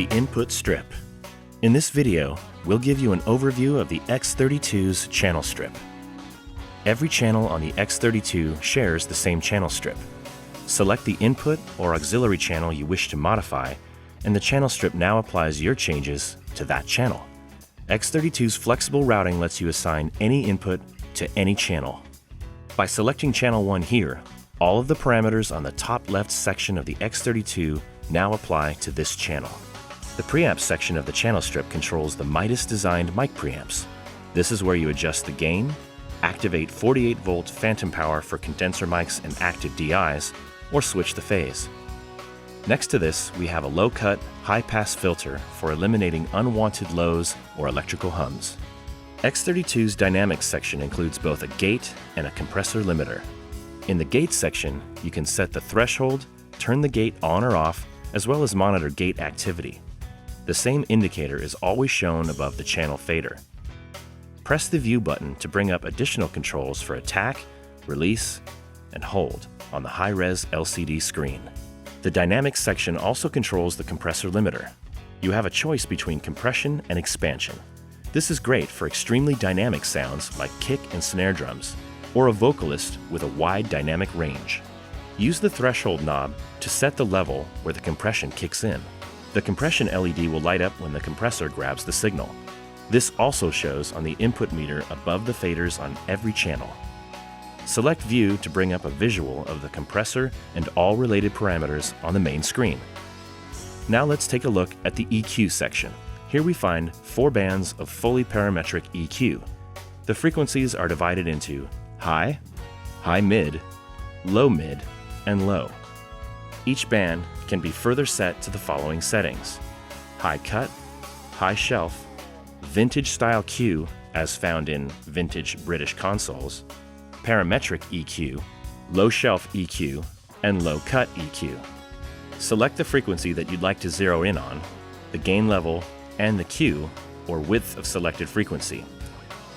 The input strip. In this video, we'll give you an overview of the X32's channel strip. Every channel on the X32 shares the same channel strip. Select the input or auxiliary channel you wish to modify, and the channel strip now applies your changes to that channel. X32's flexible routing lets you assign any input to any channel. By selecting channel 1 here, all of the parameters on the top left section of the X32 now apply to this channel. The preamp section of the channel strip controls the Midas-designed mic preamps. This is where you adjust the gain, activate 48-volt phantom power for condenser mics and active DIs, or switch the phase. Next to this, we have a low-cut, high-pass filter for eliminating unwanted lows or electrical hums. X32's dynamics section includes both a gate and a compressor limiter. In the gate section, you can set the threshold, turn the gate on or off, as well as monitor gate activity. The same indicator is always shown above the channel fader. Press the View button to bring up additional controls for attack, release, and hold on the high-res LCD screen. The Dynamics section also controls the compressor limiter. You have a choice between compression and expansion. This is great for extremely dynamic sounds like kick and snare drums, or a vocalist with a wide dynamic range. Use the threshold knob to set the level where the compression kicks in. The compression LED will light up when the compressor grabs the signal. This also shows on the input meter above the faders on every channel. Select View to bring up a visual of the compressor and all related parameters on the main screen. Now let's take a look at the EQ section. Here we find 4 bands of fully parametric EQ. The frequencies are divided into high, high-mid, low-mid, and low. Each band can be further set to the following settings: high cut, high shelf, vintage style Q as found in vintage British consoles, parametric EQ, low shelf EQ, and low cut EQ. Select the frequency that you'd like to zero in on, the gain level, and the Q, or width of selected frequency.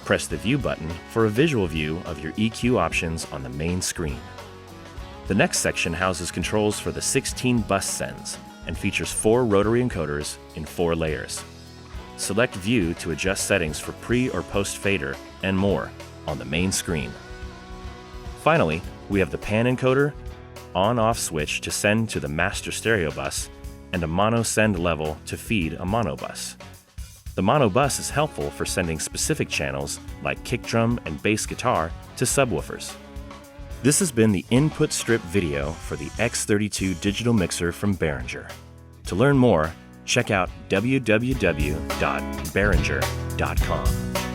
Press the View button for a visual view of your EQ options on the main screen. The next section houses controls for the 16 bus sends and features 4 rotary encoders in 4 layers. Select View to adjust settings for pre or post fader and more on the main screen. Finally, we have the pan encoder, on-off switch to send to the master stereo bus, and a mono send level to feed a mono bus. The mono bus is helpful for sending specific channels like kick drum and bass guitar to subwoofers. This has been the input strip video for the X32 digital mixer from Behringer. To learn more, check out www.behringer.com.